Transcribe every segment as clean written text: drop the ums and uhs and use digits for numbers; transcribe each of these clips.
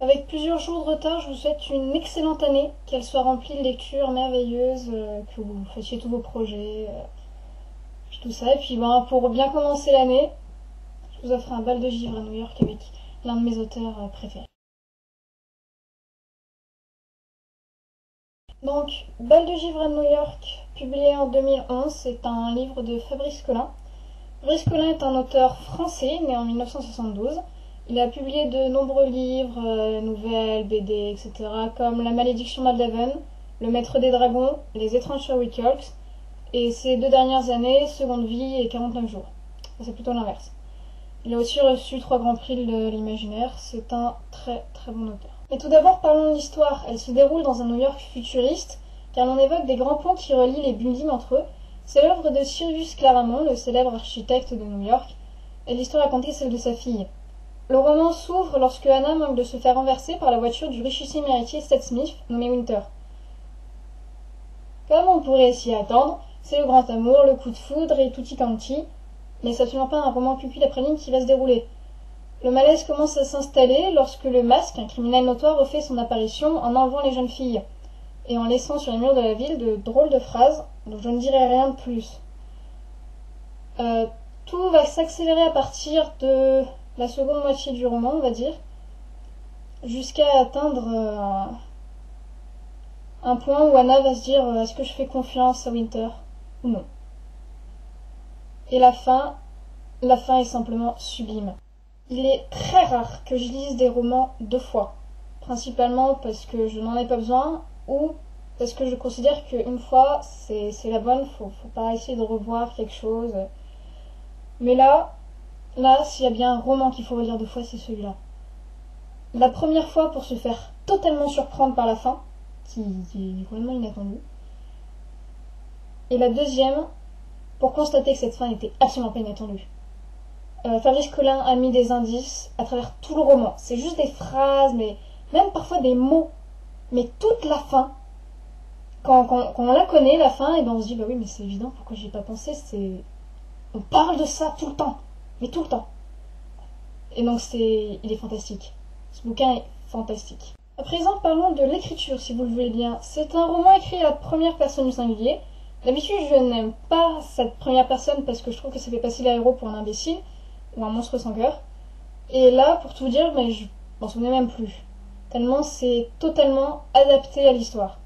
Avec plusieurs jours de retard, je vous souhaite une excellente année, qu'elle soit remplie de lectures merveilleuses, que vous fassiez tous vos projets, tout ça. Et puis pour bien commencer l'année, je vous offre un bal de givre à New York avec l'un de mes auteurs préférés. Donc, Bal de givre à New York, publié en 2011, c'est un livre de Fabrice Collin. Fabrice Collin est un auteur français, né en 1972. Il a publié de nombreux livres, nouvelles, BD, etc., comme La malédiction Maldaven, Le maître des dragons, Les étranges Sherlock Holmes, et ces 2 dernières années, Seconde vie et 49 jours. C'est plutôt l'inverse. Il a aussi reçu 3 grands prix de l'imaginaire. C'est un très très bon auteur. Mais tout d'abord, parlons de l'histoire. Elle se déroule dans un New York futuriste, car l'on évoque des grands ponts qui relient les buildings entre eux. C'est l'œuvre de Cyrus Claramont, le célèbre architecte de New York, et l'histoire racontée est celle de sa fille. Le roman s'ouvre lorsque Anna manque de se faire renverser par la voiture du richissime héritier Seth Smith, nommé Winter. Comme on pourrait s'y attendre, c'est le grand amour, le coup de foudre et tutti quanti, mais c'est absolument pas un roman cucu d'après-midi qui va se dérouler. Le malaise commence à s'installer lorsque le Masque, un criminel notoire, refait son apparition en enlevant les jeunes filles et en laissant sur les murs de la ville de drôles de phrases dont je ne dirai rien de plus. Tout va s'accélérer à partir de la seconde moitié du roman, on va dire, jusqu'à atteindre un point où Anna va se dire est-ce que je fais confiance à Winter ou non. Et la fin est simplement sublime. Il est très rare que je lise des romans 2 fois, principalement parce que je n'en ai pas besoin ou parce que je considère qu'une fois c'est la bonne, faut pas essayer de revoir quelque chose. Mais là, s'il y a bien un roman qu'il faut relire 2 fois, c'est celui-là. La première fois pour se faire totalement surprendre par la fin, qui est complètement inattendue, et la deuxième pour constater que cette fin n'était absolument pas inattendue. Fabrice Collin a mis des indices à travers tout le roman. C'est juste des phrases, mais même parfois des mots. Mais toute la fin, quand on la connaît, la fin, et ben on se dit bah oui, mais c'est évident, pourquoi j'y ai pas pensé, on parle de ça tout le temps, mais tout le temps. Et donc il est fantastique. Ce bouquin est fantastique. À présent, parlons de l'écriture, si vous le voulez bien. C'est un roman écrit à la première personne du singulier. D'habitude, je n'aime pas cette première personne parce que je trouve que ça fait passer le héros pour un imbécile ou un monstre sans cœur. Et là, pour tout vous dire, mais je m'en souvenais même plus. Tellement c'est totalement adapté à l'histoire.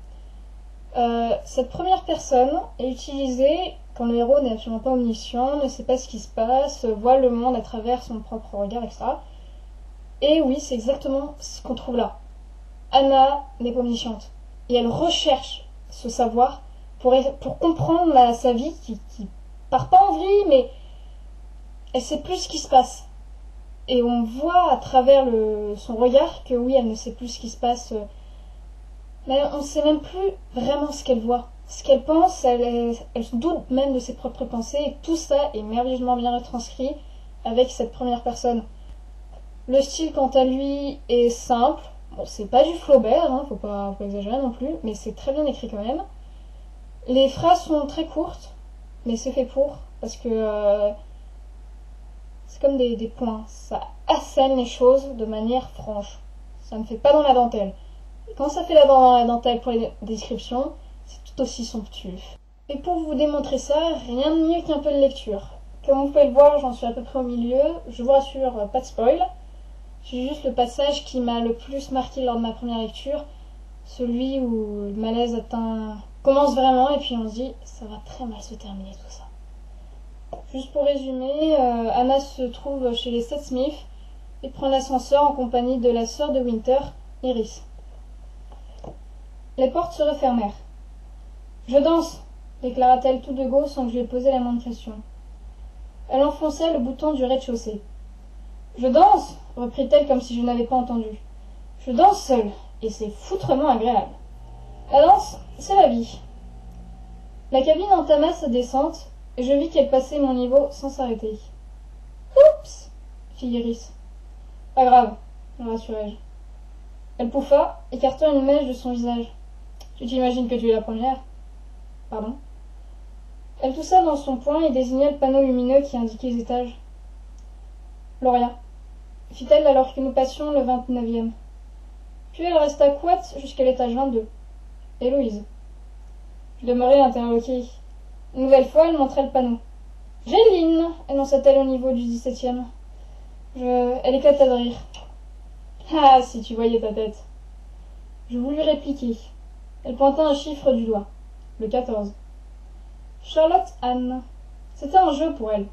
Cette première personne est utilisée quand le héros n'est absolument pas omniscient, ne sait pas ce qui se passe, voit le monde à travers son propre regard, etc. Et oui, c'est exactement ce qu'on trouve là. Anna n'est pas omnisciente. Et elle recherche ce savoir pour comprendre sa vie qui part pas en vrille, mais elle sait plus ce qui se passe. Et on voit à travers son regard que oui, elle ne sait plus ce qui se passe. Mais on ne sait même plus vraiment ce qu'elle voit. Ce qu'elle pense, elle se doute même de ses propres pensées. Et tout ça est merveilleusement bien retranscrit avec cette première personne. Le style, quant à lui, est simple. Bon, c'est pas du Flaubert, hein, faut pas exagérer non plus, mais c'est très bien écrit quand même. Les phrases sont très courtes, mais c'est fait pour, parce que c'est comme des points. Ça assène les choses de manière franche. Ça ne fait pas dans la dentelle. Et quand ça fait dans la dentelle pour les descriptions, c'est tout aussi somptueux. Et pour vous démontrer ça, rien de mieux qu'un peu de lecture. Comme vous pouvez le voir, j'en suis à peu près au milieu. Je vous rassure, pas de spoil. C'est juste le passage qui m'a le plus marqué lors de ma première lecture. Celui où le malaise commence vraiment et puis on se dit ça va très mal se terminer tout ça. Juste pour résumer, Anna se trouve chez les Seth Smith et prend l'ascenseur en compagnie de la sœur de Winter, Iris. Les portes se refermèrent. « Je danse !» déclara-t-elle tout de go sans que je lui ai posé la moindre question. Elle enfonça le bouton du rez-de-chaussée. « Je danse !» reprit-elle comme si je n'avais pas entendu. « Je danse seule, et c'est foutrement agréable. La danse, c'est la vie. » La cabine entama sa descente, et je vis qu'elle passait mon niveau sans s'arrêter. « Oups !» fit Iris. « Pas grave, » la rassurai-je. Elle pouffa, écartant une mèche de son visage. « Tu t'imagines que tu es la première ?»« Pardon ?» Elle toussa dans son poing et désigna le panneau lumineux qui indiquait les étages. « Gloria, fit-elle alors que nous passions le 29e. Puis elle resta couette jusqu'à l'étage 22. Héloïse. Je demeurai interloquée. Une nouvelle fois, elle montrait le panneau. Géline, énonça-t-elle au niveau du 17e. Elle éclata de rire. Ah, si tu voyais ta tête. Je voulus répliquer. Elle pointa un chiffre du doigt. Le 14. Charlotte Anne. C'était un jeu pour elle.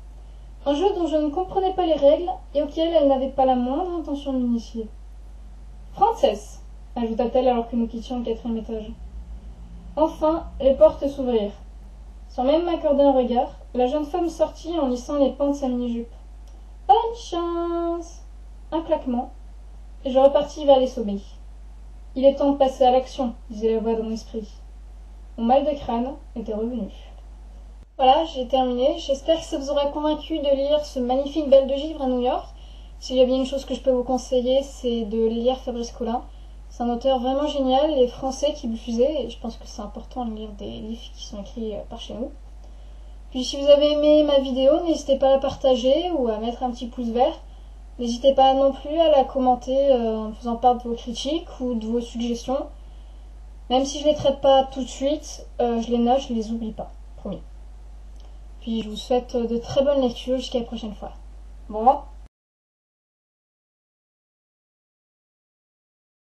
Un jeu dont je ne comprenais pas les règles et auquel elle n'avait pas la moindre intention de m'initier. Frances, ajouta-t-elle alors que nous quittions le 4e étage. Enfin, les portes s'ouvrirent. Sans même m'accorder un regard, la jeune femme sortit en lissant les pans de sa mini-jupe. Bonne chance! Un claquement, et je repartis vers les sommets. Il est temps de passer à l'action, disait la voix dans mon esprit. Mon mal de crâne était revenu. Voilà, j'ai terminé. J'espère que ça vous aura convaincu de lire ce magnifique bel de givre à New York. S'il y a bien une chose que je peux vous conseiller, c'est de lire Fabrice Collin. C'est un auteur vraiment génial, et français qui diffusait, et je pense que c'est important de lire des livres qui sont écrits par chez nous. Puis si vous avez aimé ma vidéo, n'hésitez pas à la partager ou à mettre un petit pouce vert. N'hésitez pas non plus à la commenter en faisant part de vos critiques ou de vos suggestions. Même si je les traite pas tout de suite, je les note, je les oublie pas, promis. Puis je vous souhaite de très bonnes lectures jusqu'à la prochaine fois. Bon revoir.